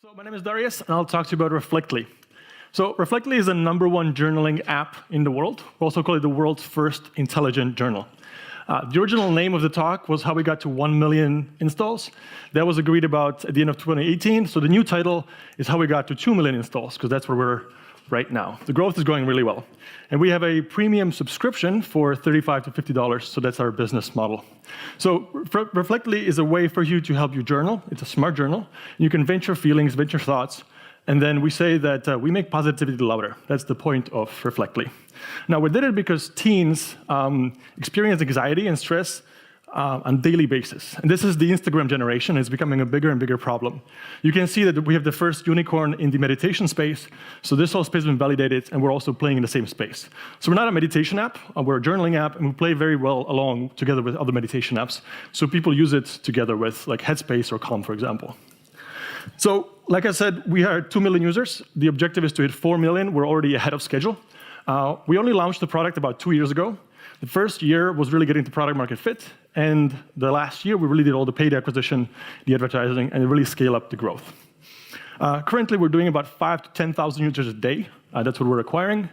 So my name is Darius, and I'll talk to you about Reflectly. So Reflectly is the #1 journaling app in the world. We also call it the world's first intelligent journal. The original name of the talk was how we got to 1 million installs. That was agreed about at the end of 2018. So the new title is how we got to 2 million installs, because that's where we're right now. The growth is going really well. And we have a premium subscription for $35 to $50, so that's our business model. So Reflectly is a way for you to help you journal. It's a smart journal. You can vent your feelings, vent your thoughts, and then we say that we make positivity louder. That's the point of Reflectly. Now, we did it because teens experience anxiety and stress on a daily basis. And this is the Instagram generation. It's becoming a bigger and bigger problem. You can see that we have the first unicorn in the meditation space. So this whole space has been validated, and we're also playing in the same space. So we're not a meditation app. We're a journaling app, and we play very well along together with other meditation apps. So people use it together with like Headspace or Calm, for example. So like I said, we are 2 million users. The objective is to hit 4 million. We're already ahead of schedule. We only launched the product about 2 years ago. The first year was really getting the product market fit, and the last year we really did all the paid acquisition, the advertising, and really scale up the growth. Currently, we're doing about 5,000 to 10,000 users a day. That's what we're acquiring,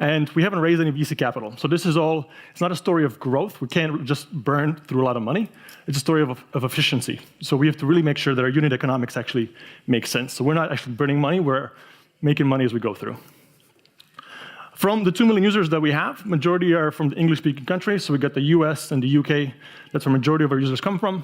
and we haven't raised any VC capital. So this is all, it's not a story of growth. We can't just burn through a lot of money. It's a story of efficiency. So we have to really make sure that our unit economics actually make sense. So we're not actually burning money, we're making money as we go through. From the 2 million users that we have, majority are from the English-speaking countries. So we got the US and the UK. That's where majority of our users come from.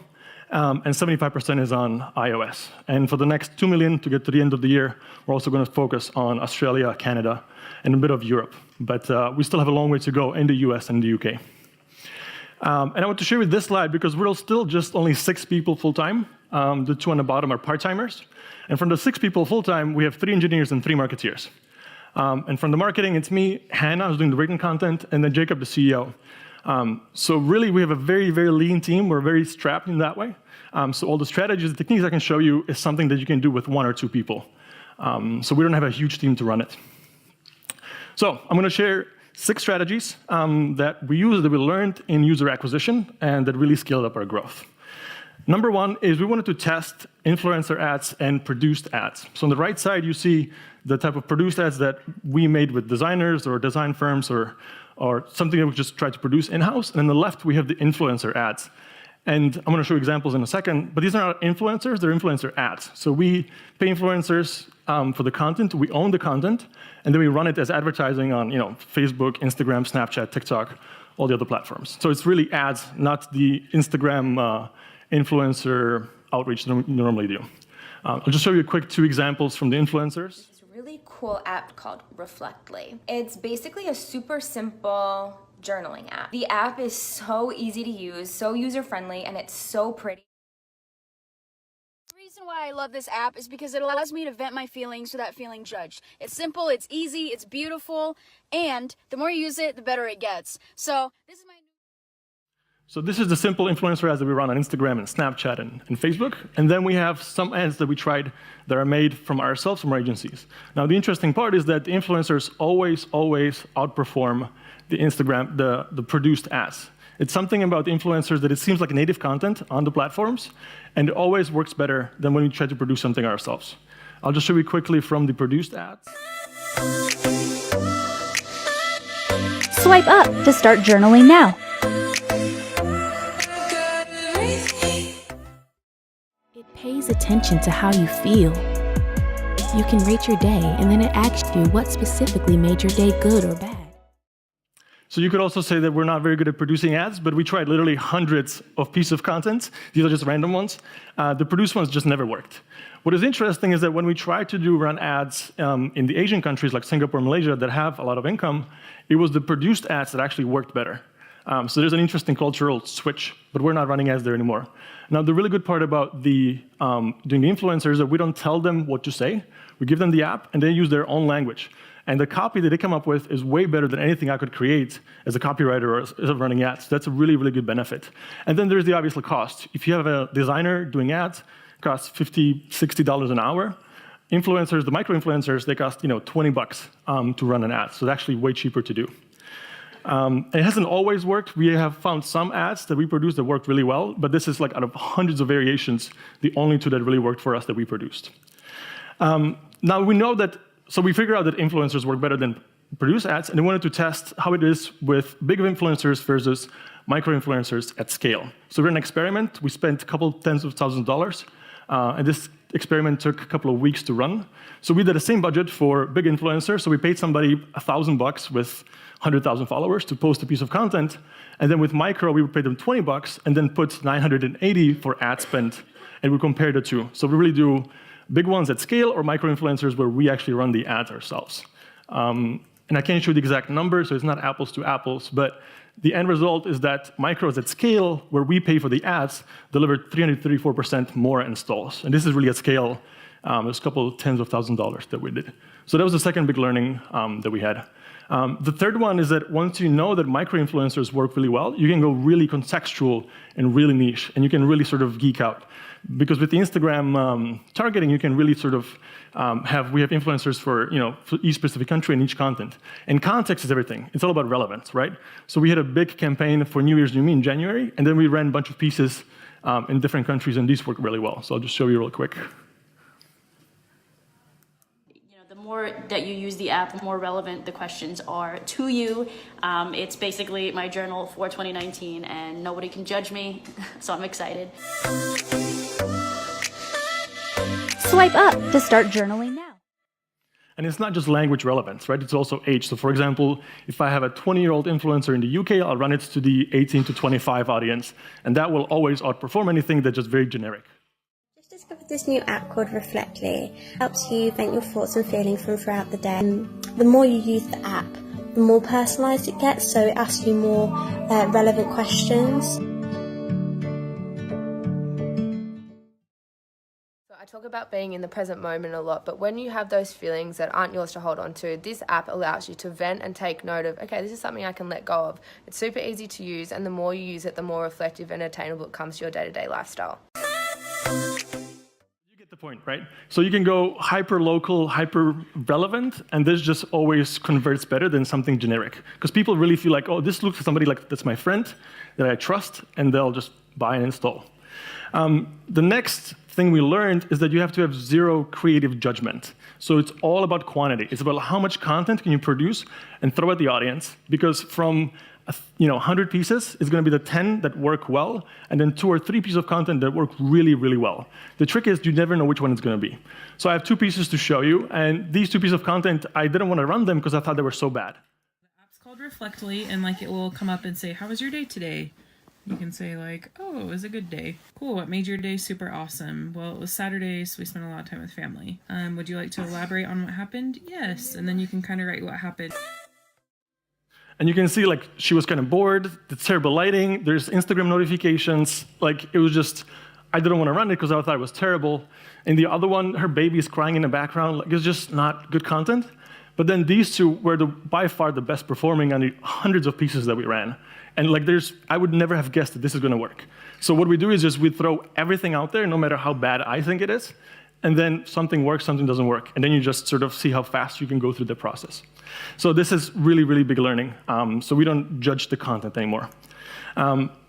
And 75% is on iOS. And for the next 2 million to get to the end of the year, we're also going to focus on Australia, Canada, and a bit of Europe. But we still have a long way to go in the US and the UK. And I want to share with this slide because we're still just only 6 people full-time. The 2 on the bottom are part-timers. And from the 6 people full-time, we have 3 engineers and 3 marketeers. And from the marketing, it's me, Hannah, who's doing the written content, and then Jacob, the CEO. So really, we have a very, very lean team. We're very strapped in that way. So all the strategies, the techniques I can show you is something that you can do with 1 or 2 people. So we don't have a huge team to run it. So I'm going to share 6 strategies that we use, that we learned in user acquisition, and that really scaled up our growth. Number 1 is we wanted to test influencer ads and produced ads. So on the right side, you see the type of produced ads that we made with designers or design firms or something that we just tried to produce in-house. And on the left, we have the influencer ads. And I'm going to show you examples in a second, but these are not influencers, they're influencer ads. So we pay influencers for the content, we own the content, and then we run it as advertising on Facebook, Instagram, Snapchat, TikTok, all the other platforms. So it's really ads, not the Instagram influencer outreach that we normally do. I'll just show you a quick 2 examples from the influencers. Really cool app called Reflectly. It's basically a super simple journaling app. The app is so easy to use, so user-friendly, and it's so pretty. The reason why I love this app is because it allows me to vent my feelings without feeling judged. It's simple, it's easy, it's beautiful, and the more you use it, the better it gets. So this is the simple influencer ads that we run on Instagram and Snapchat and Facebook. And then we have some ads that we tried that are made from ourselves, from our agencies. Now, the interesting part is that the influencers always outperform the Instagram, the produced ads. It's something about the influencers that it seems like native content on the platforms, and it always works better than when we try to produce something ourselves. I'll just show you quickly from the produced ads. Swipe up to start journaling now. It pays attention to how you feel. You can rate your day, and then it asks you what specifically made your day good or bad. So you could also say that we're not very good at producing ads, but we tried literally hundreds of pieces of content. These are just random ones. The produced ones just never worked. What is interesting is that when we tried to run ads in the Asian countries like Singapore and Malaysia that have a lot of income, it was the produced ads that actually worked better. So there's an interesting cultural switch, but we're not running ads there anymore. Now, the really good part about doing the influencers is that we don't tell them what to say. We give them the app, and they use their own language. And the copy that they come up with is way better than anything I could create as a copywriter or as running ads. That's a really, really good benefit. And then there's the obvious cost. If you have a designer doing ads, it costs $50, $60 an hour. Influencers, the micro-influencers, they cost $20 to run an ad. So it's actually way cheaper to do. It hasn't always worked. We have found some ads that we produced that worked really well, but this is like out of hundreds of variations, the only 2 that really worked for us that we produced. Now we know that, so we figured out that influencers work better than produce ads, and we wanted to test how it is with big influencers versus micro-influencers at scale. So we're an experiment. We spent a couple tens of thousands of dollars, and this experiment took a couple of weeks to run. So we did the same budget for big influencers. So we paid somebody $1,000 with 100,000 followers to post a piece of content, and then with micro, we would pay them $20 and then put 980 for ad spend, and we compare the two. So we really do big ones at scale or micro-influencers where we actually run the ads ourselves. And I can't show the exact number, so it's not apples to apples, but the end result is that micros at scale, where we pay for the ads, delivered 334% more installs. And this is really at scale. There's a couple tens of thousands of dollars that we did. So that was the second big learning that we had. The third one is that once you know that micro-influencers work really well, you can go really contextual and really niche, and you can really sort of geek out. Because with the Instagram targeting, you can really sort of we have influencers for each specific country and each content. And context is everything. It's all about relevance, right? So we had a big campaign for New Year's New Me in January, and then we ran a bunch of pieces in different countries, and these worked really well. So I'll just show you real quick. The more that you use the app, the more relevant the questions are to you. It's basically my journal for 2019, and nobody can judge me, so I'm excited. Swipe up to start journaling now. And it's not just language relevance, right? It's also age. So for example, if I have a 20-year-old influencer in the UK, I'll run it to the 18 to 25 audience, and that will always outperform anything that's just very generic. Just discovered this new app called Reflectly. It helps you vent your thoughts and feelings from throughout the day. And the more you use the app, the more personalised it gets, so it asks you more relevant questions. I talk about being in the present moment a lot, but when you have those feelings that aren't yours to hold on to, this app allows you to vent and take note of, okay, this is something I can let go of. It's super easy to use, and the more you use it, the more reflective and attainable it comes to your day-to-day lifestyle. You get the point, right? So you can go hyper-local, hyper-relevant, and this just always converts better than something generic. Because people really feel like, oh, this looks like somebody like that's my friend, that I trust, and they'll just buy and install. The next thing we learned is that you have to have zero creative judgment. So it's all about quantity. It's about how much content can you produce and throw at the audience, because from 100 pieces, it's going to be the 10 that work well, and then 2 or 3 pieces of content that work really, really well. The trick is you never know which one it's going to be. So I have 2 pieces to show you, and these 2 pieces of content, I didn't want to run them because I thought they were so bad. The app's called Reflectly, and it will come up and say, how was your day today? You can say oh, it was a good day. Cool, what made your day super awesome? Well, it was Saturday, so we spent a lot of time with family. Would you like to elaborate on what happened? Yes, and then you can kind of write what happened. And you can see she was kind of bored, the terrible lighting, there's Instagram notifications, it was just, I didn't want to run it because I thought it was terrible. And the other one, her baby is crying in the background, it's just not good content. But then these 2 were by far the best performing on the hundreds of pieces that we ran. And I would never have guessed that this is going to work. So what we do is just we throw everything out there, no matter how bad I think it is, and then something works, something doesn't work. And then you just sort of see how fast you can go through the process. So this is really, really big learning. So we don't judge the content anymore.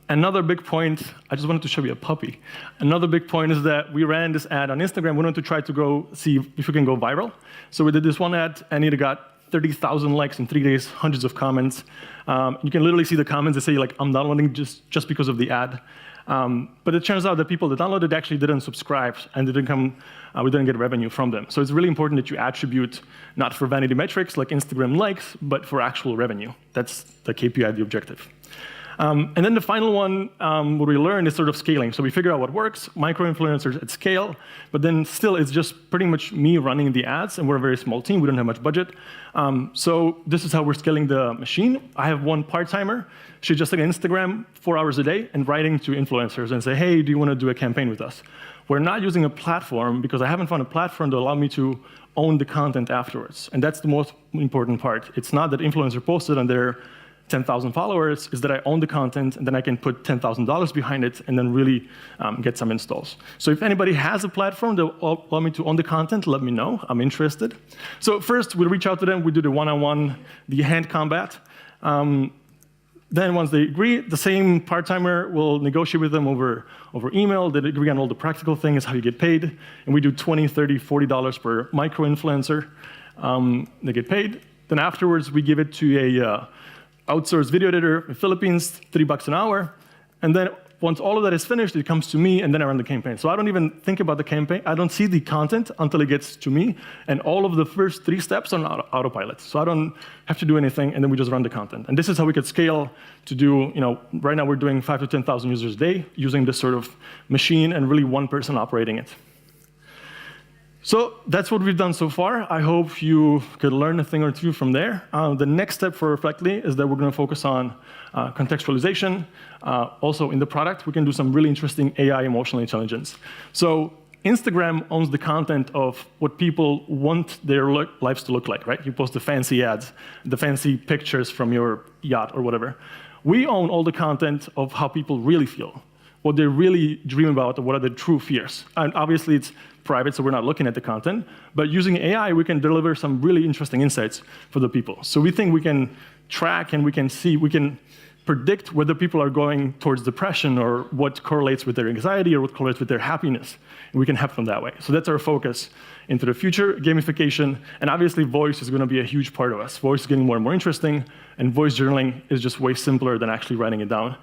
Another big point, I just wanted to show you a puppy. Another big point is that we ran this ad on Instagram. We wanted to try to go see if we can go viral. So we did this one ad, and it got 30,000 likes in 3 days, hundreds of comments. You can literally see the comments that say, I'm downloading just because of the ad. But it turns out that people that downloaded actually didn't subscribe, and we didn't get revenue from them. So it's really important that you attribute not for vanity metrics like Instagram likes, but for actual revenue. That's the KPI, the objective. And then the final one, what we learned is sort of scaling. So we figure out what works, micro-influencers at scale, but then still it's just pretty much me running the ads, and we're a very small team, we don't have much budget. So this is how we're scaling the machine. I have one part-timer. She's just on Instagram 4 hours a day and writing to influencers and say, hey, do you want to do a campaign with us? We're not using a platform because I haven't found a platform to allow me to own the content afterwards. And that's the most important part. It's not that influencer posted on their 10,000 followers, is that I own the content, and then I can put $10,000 behind it and then really get some installs. So if anybody has a platform that will allow me to own the content, let me know. I'm interested. So first, we'll reach out to them. We do the one-on-one, the hand combat. Then once they agree, the same part-timer will negotiate with them over email. They agree on all the practical things, how you get paid. And we do $20, $30, $40 per micro-influencer. They get paid. Then afterwards, we give it to a outsourced video editor in the Philippines, $3 an hour. And then once all of that is finished, it comes to me, and then I run the campaign. So I don't even think about the campaign. I don't see the content until it gets to me. And all of the first 3 steps are on autopilot. So I don't have to do anything, and then we just run the content. And this is how we could scale to do, right now we're doing 5,000 to 10,000 users a day using this sort of machine and really one person operating it. So that's what we've done so far. I hope you could learn a thing or two from there. The next step for Reflectly is that we're going to focus on contextualization. Also, in the product, we can do some really interesting AI emotional intelligence. So Instagram owns the content of what people want their lives to look like, right? You post the fancy ads, the fancy pictures from your yacht or whatever. We own all the content of how people really feel, what they really dream about, or what are their true fears. And obviously, it's private, so we're not looking at the content. But using AI, we can deliver some really interesting insights for the people. So we think we can track and we can predict whether people are going towards depression or what correlates with their anxiety or what correlates with their happiness. And we can help them that way. So that's our focus into the future, gamification. And obviously, voice is going to be a huge part of us. Voice is getting more and more interesting, and voice journaling is just way simpler than actually writing it down.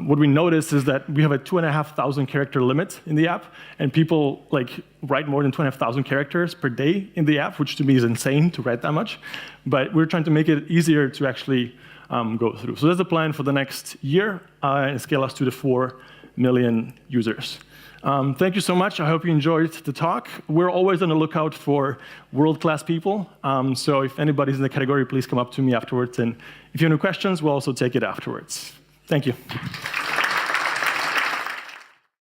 What we noticed is that we have a 2,500 character limit in the app, and people write more than 2,500 characters per day in the app, which to me is insane to write that much. But we're trying to make it easier to actually go through. So that's the plan for the next year, and scale us to the 4 million users. Thank you so much. I hope you enjoyed the talk. We're always on the lookout for world-class people. So if anybody's in the category, please come up to me afterwards. And if you have any questions, we'll also take it afterwards. Thank you.